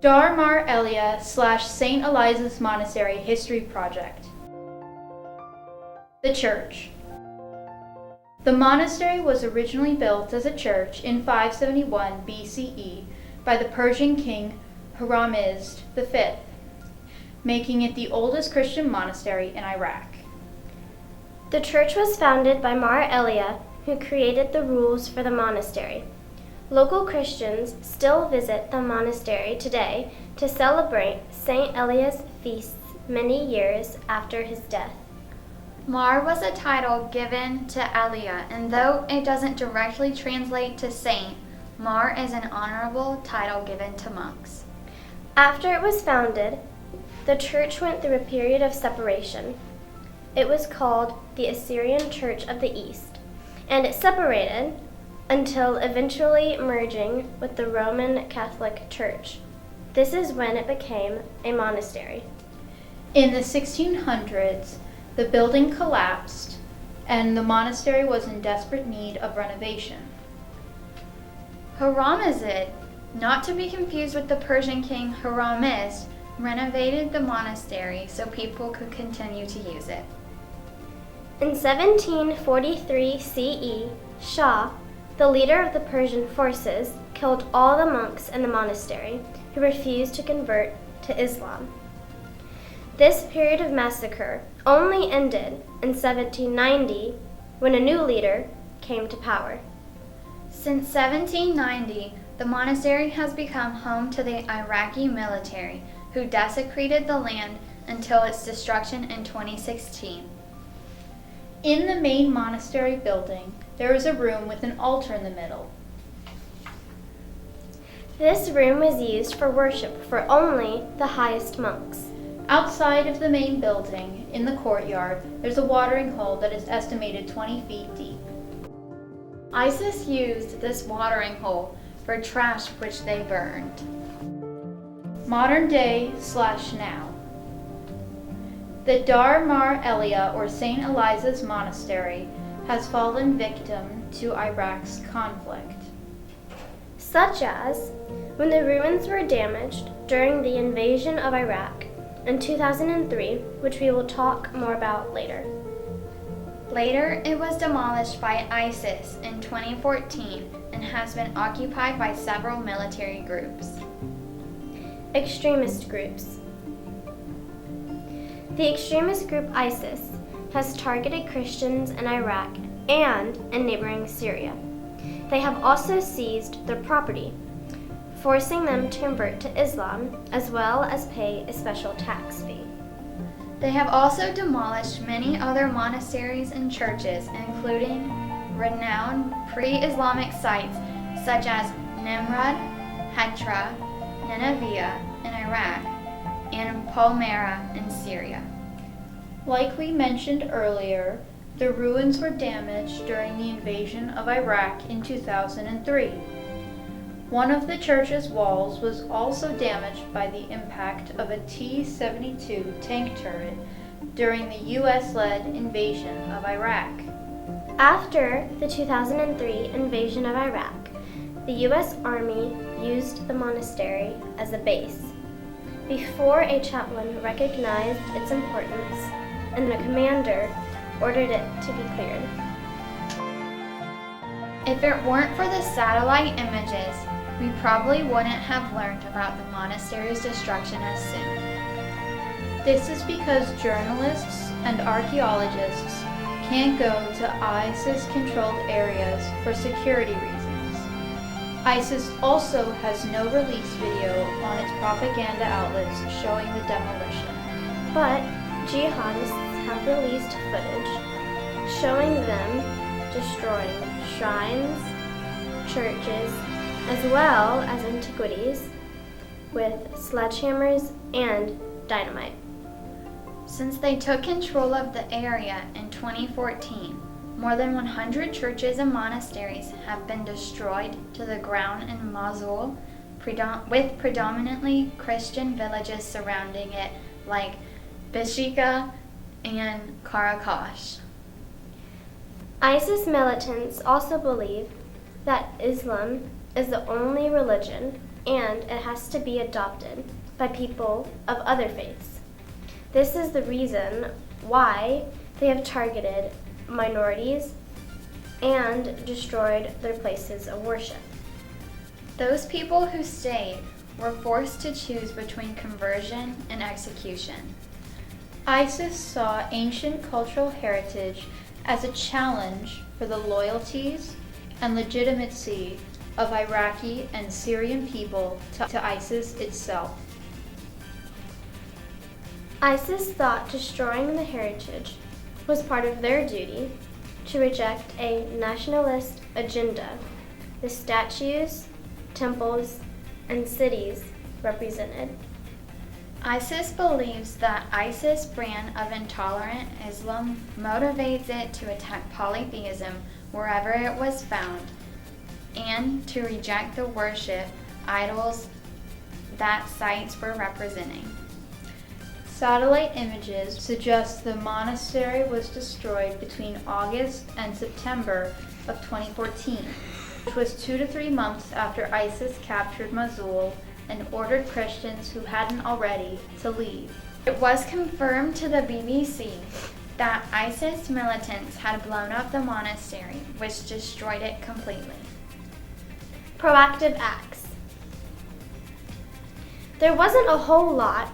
Dharmar Elia / St. Eliza's Monastery History Project. The Church. The monastery was originally built as a church in 571 BCE by the Persian king Hormizd V, making it the oldest Christian monastery in Iraq. The church was founded by Mar Elia, who created the rules for the monastery. Local Christians still visit the monastery today to celebrate St. Elia's feasts many years after his death. Mar was a title given to Elia, and though it doesn't directly translate to saint, Mar is an honorable title given to monks. After it was founded, the church went through a period of separation. It was called the Assyrian Church of the East, and it separated until eventually merging with the Roman Catholic Church. This is when it became a monastery. In the 1600s, the building collapsed and the monastery was in desperate need of renovation. Hormizd, not to be confused with the Persian king Hormizd, renovated the monastery so people could continue to use it. In 1743 CE, Shah, the leader of the Persian forces, killed all the monks in the monastery who refused to convert to Islam. This period of massacre only ended in 1790 when a new leader came to power. Since 1790, the monastery has become home to the Iraqi military, who desecrated the land until its destruction in 2016. In the main monastery building, there is a room with an altar in the middle. This room was used for worship for only the highest monks. Outside of the main building, in the courtyard, there's a watering hole that is estimated 20 feet deep. ISIS used this watering hole for trash which they burned. Modern day / now. The Dharmar Elia or St. Eliza's Monastery has fallen victim to Iraq's conflict. Such as when the ruins were damaged during the invasion of Iraq in 2003, which we will talk more about later. Later, it was demolished by ISIS in 2014 and has been occupied by several military groups. Extremist groups. The extremist group ISIS has targeted Christians in Iraq and in neighboring Syria. They have also seized their property, forcing them to convert to Islam as well as pay a special tax fee. They have also demolished many other monasteries and churches, including renowned pre-Islamic sites such as Nimrud, Petra, Nineveh in Iraq, and Palmyra in Syria. Like we mentioned earlier, the ruins were damaged during the invasion of Iraq in 2003. One of the church's walls was also damaged by the impact of a T-72 tank turret during the US-led invasion of Iraq. After the 2003 invasion of Iraq, the US Army used the monastery as a base before a chaplain recognized its importance and the commander ordered it to be cleared. If it weren't for the satellite images, we probably wouldn't have learned about the monastery's destruction as soon. This is because journalists and archaeologists can't go to ISIS-controlled areas for security reasons. ISIS also has no release video on its propaganda outlets showing the demolition. But jihadists have released footage showing them destroying shrines, churches, as well as antiquities with sledgehammers and dynamite. Since they took control of the area in 2014, more than 100 churches and monasteries have been destroyed to the ground in Mosul, with predominantly Christian villages surrounding it like Bishika and Karakash. ISIS militants also believe that Islam is the only religion and it has to be adopted by people of other faiths. This is the reason why they have targeted minorities and destroyed their places of worship. Those people who stayed were forced to choose between conversion and execution. ISIS saw ancient cultural heritage as a challenge for the loyalties and legitimacy of Iraqi and Syrian people to ISIS itself. ISIS thought destroying the heritage was part of their duty to reject a nationalist agenda the statues, temples, and cities represented. ISIS believes that ISIS brand of intolerant Islam motivates it to attack polytheism wherever it was found and to reject the worship idols that sites were representing. Satellite images suggest the monastery was destroyed between August and September of 2014, which was 2 to 3 months after ISIS captured Mosul and ordered Christians who hadn't already to leave. It was confirmed to the BBC that ISIS militants had blown up the monastery, which destroyed it completely. Proactive acts. There wasn't a whole lot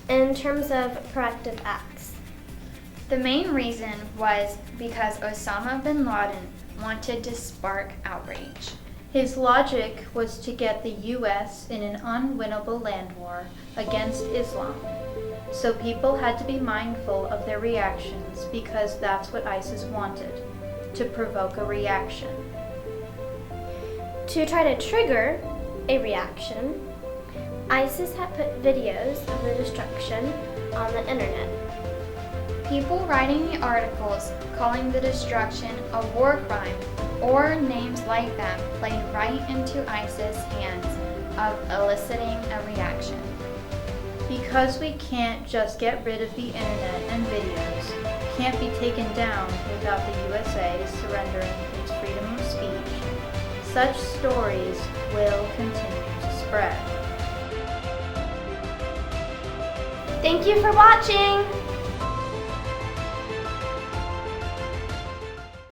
in terms of proactive acts. The main reason was because Osama bin Laden wanted to spark outrage. His logic was to get the U.S. in an unwinnable land war against Islam, so people had to be mindful of their reactions because that's what ISIS wanted, to provoke a reaction. To try to trigger a reaction, ISIS had put videos of the destruction on the internet. People writing the articles calling the destruction a war crime or names like that played right into ISIS' hands of eliciting a reaction. Because we can't just get rid of the internet and videos, can't be taken down without the USA surrendering its freedom of speech, such stories will continue to spread. Thank you for watching!